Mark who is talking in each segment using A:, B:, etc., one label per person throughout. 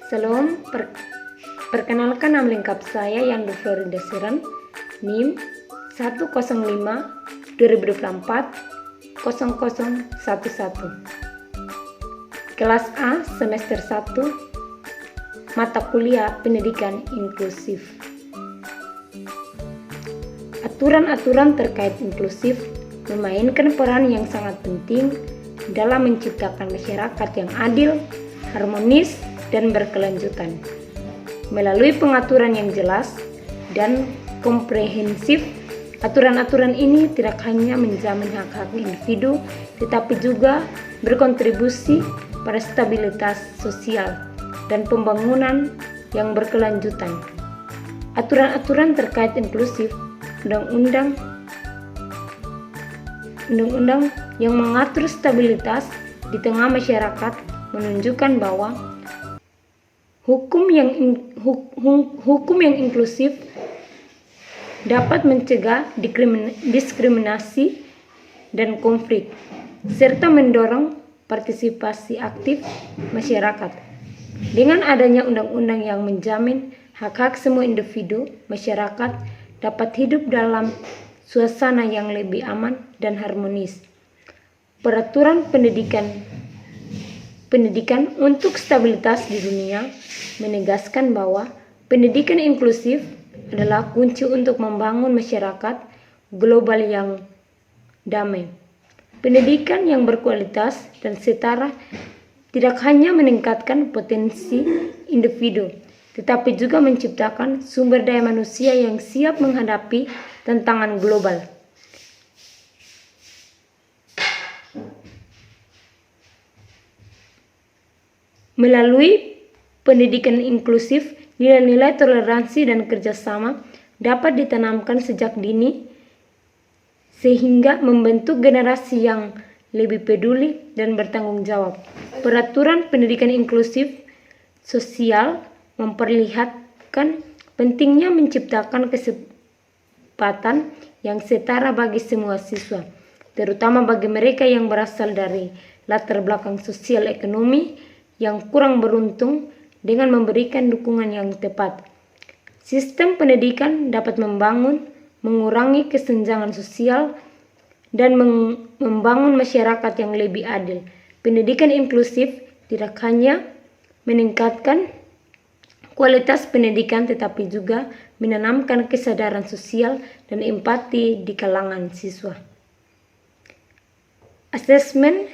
A: Salam, perkenalkan nama lengkap saya Yandu Florinda Siran, NIM 105 2024 0011. Kelas A semester 1, mata kuliah pendidikan inklusif. Aturan-aturan terkait inklusif memainkan peran yang sangat penting dalam menciptakan masyarakat yang adil, harmonis, dan berkelanjutan. Melalui pengaturan yang jelas dan komprehensif, aturan-aturan ini tidak hanya menjamin hak-hak individu, tetapi juga berkontribusi pada stabilitas sosial dan pembangunan yang berkelanjutan. Aturan-aturan terkait inklusif, undang-undang yang mengatur stabilitas di tengah masyarakat menunjukkan bahwa hukum yang inklusif dapat mencegah diskriminasi dan konflik, serta mendorong partisipasi aktif masyarakat. Dengan adanya undang-undang yang menjamin hak-hak semua individu, masyarakat dapat hidup dalam suasana yang lebih aman dan harmonis. Peraturan pendidikan untuk stabilitas di dunia menegaskan bahwa pendidikan inklusif adalah kunci untuk membangun masyarakat global yang damai. Pendidikan yang berkualitas dan setara tidak hanya meningkatkan potensi individu, tetapi juga menciptakan sumber daya manusia yang siap menghadapi tantangan global. Melalui pendidikan inklusif, nilai-nilai toleransi dan kerjasama dapat ditanamkan sejak dini sehingga membentuk generasi yang lebih peduli dan bertanggung jawab. Peraturan pendidikan inklusif sosial memperlihatkan pentingnya menciptakan kesempatan yang setara bagi semua siswa, terutama bagi mereka yang berasal dari latar belakang sosial ekonomi yang kurang beruntung, dengan memberikan dukungan yang tepat. Sistem pendidikan dapat mengurangi kesenjangan sosial, dan membangun masyarakat yang lebih adil. Pendidikan inklusif tidak hanya meningkatkan kualitas pendidikan, tetapi juga menanamkan kesadaran sosial dan empati di kalangan siswa. Asesmen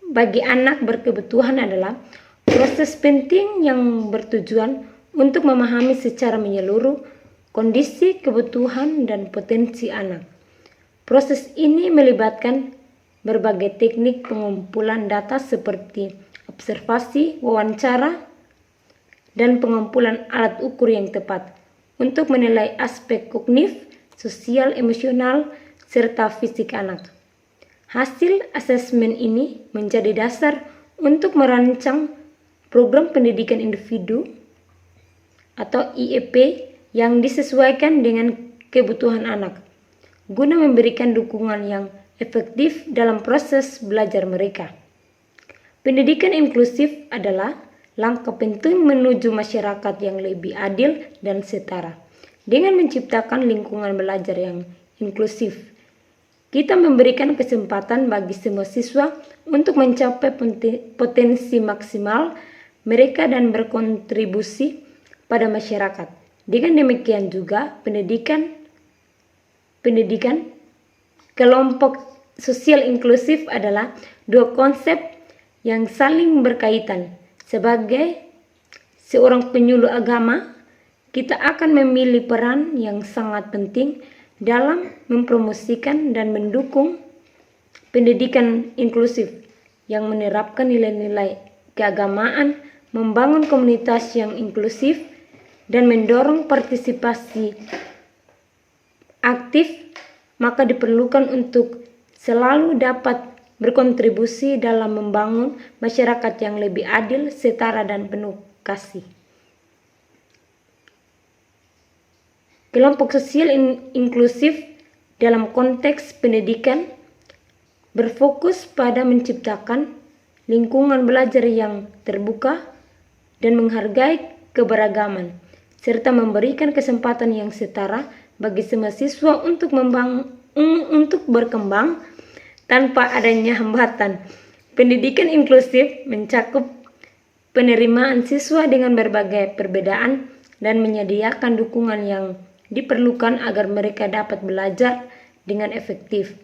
A: bagi anak berkebutuhan adalah proses penting yang bertujuan untuk memahami secara menyeluruh kondisi, kebutuhan, dan potensi anak. Proses ini melibatkan berbagai teknik pengumpulan data seperti observasi, wawancara, dan pengumpulan alat ukur yang tepat untuk menilai aspek kognitif, sosial, emosional, serta fisik anak. Hasil asesmen ini menjadi dasar untuk merancang program pendidikan individu atau IEP yang disesuaikan dengan kebutuhan anak, guna memberikan dukungan yang efektif dalam proses belajar mereka. Pendidikan inklusif adalah langkah penting menuju masyarakat yang lebih adil dan setara. Dengan menciptakan lingkungan belajar yang inklusif, kita memberikan kesempatan bagi semua siswa untuk mencapai potensi maksimal mereka dan berkontribusi pada masyarakat. Dengan demikian juga pendidikan kelompok sosial inklusif adalah dua konsep yang saling berkaitan. Sebagai seorang penyuluh agama, kita akan memilih peran yang sangat penting dalam mempromosikan dan mendukung pendidikan inklusif yang menerapkan nilai-nilai keagamaan, membangun komunitas yang inklusif, dan mendorong partisipasi aktif, maka diperlukan untuk selalu dapat berkontribusi dalam membangun masyarakat yang lebih adil, setara, dan penuh kasih. Kelompok sosial inklusif dalam konteks pendidikan berfokus pada menciptakan lingkungan belajar yang terbuka, dan menghargai keberagaman, serta memberikan kesempatan yang setara bagi semua siswa untuk berkembang tanpa adanya hambatan. Pendidikan inklusif mencakup penerimaan siswa dengan berbagai perbedaan dan menyediakan dukungan yang diperlukan agar mereka dapat belajar dengan efektif.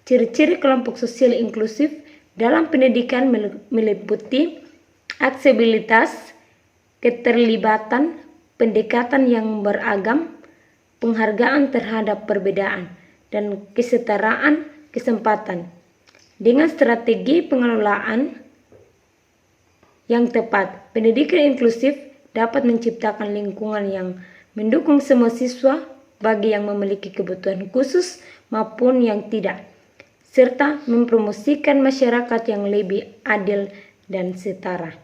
A: Ciri-ciri kelompok sosial inklusif dalam pendidikan meliputi aksesibilitas, keterlibatan, pendekatan yang beragam, penghargaan terhadap perbedaan, dan kesetaraan kesempatan. Dengan strategi pengelolaan yang tepat, pendidikan inklusif dapat menciptakan lingkungan yang mendukung semua siswa, bagi yang memiliki kebutuhan khusus maupun yang tidak, serta mempromosikan masyarakat yang lebih adil dan setara.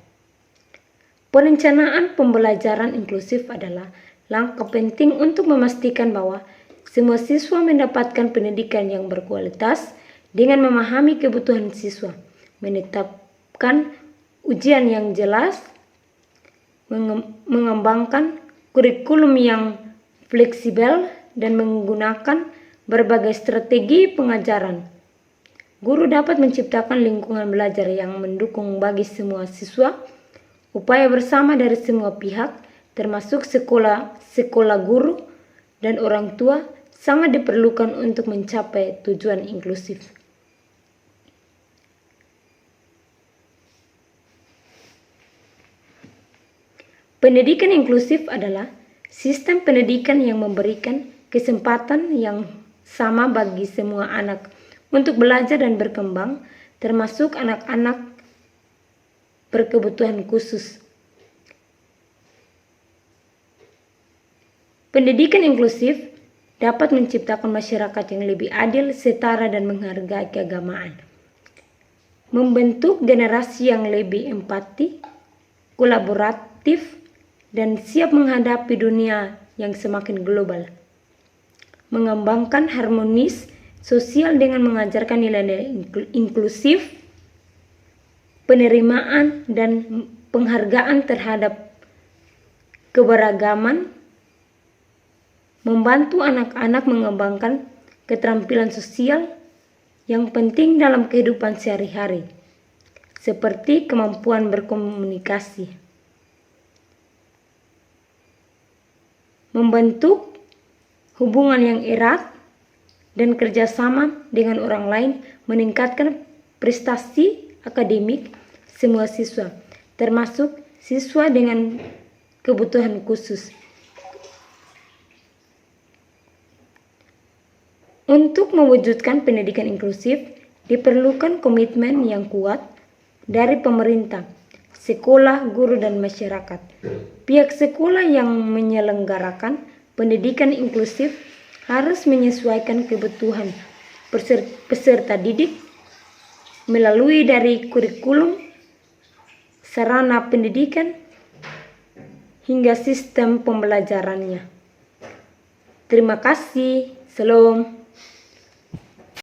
A: Perencanaan pembelajaran inklusif adalah langkah penting untuk memastikan bahwa semua siswa mendapatkan pendidikan yang berkualitas dengan memahami kebutuhan siswa, menetapkan ujian yang jelas, mengembangkan kurikulum yang fleksibel, dan menggunakan berbagai strategi pengajaran. Guru dapat menciptakan lingkungan belajar yang mendukung bagi semua siswa. Upaya bersama dari semua pihak, termasuk sekolah guru, dan orang tua, sangat diperlukan untuk mencapai tujuan inklusif. Pendidikan inklusif adalah sistem pendidikan yang memberikan kesempatan yang sama bagi semua anak untuk belajar dan berkembang, termasuk anak-anak berkebutuhan khusus. Pendidikan inklusif dapat menciptakan masyarakat yang lebih adil, setara, dan menghargai keagamaan. Membentuk generasi yang lebih empati, kolaboratif, dan siap menghadapi dunia yang semakin global. Mengembangkan harmonis sosial dengan mengajarkan nilai-nilai inklusif, penerimaan, dan penghargaan terhadap keberagaman, membantu anak-anak mengembangkan keterampilan sosial yang penting dalam kehidupan sehari-hari, seperti kemampuan berkomunikasi. Membentuk hubungan yang erat dan kerjasama dengan orang lain, meningkatkan prestasi akademik semua siswa, termasuk siswa dengan kebutuhan khusus. Untuk mewujudkan pendidikan inklusif, diperlukan komitmen yang kuat dari pemerintah, sekolah, guru, dan masyarakat. Pihak sekolah yang menyelenggarakan pendidikan inklusif harus menyesuaikan kebutuhan peserta didik melalui dari kurikulum, sarana pendidikan, hingga sistem pembelajarannya. Terima kasih. Salam.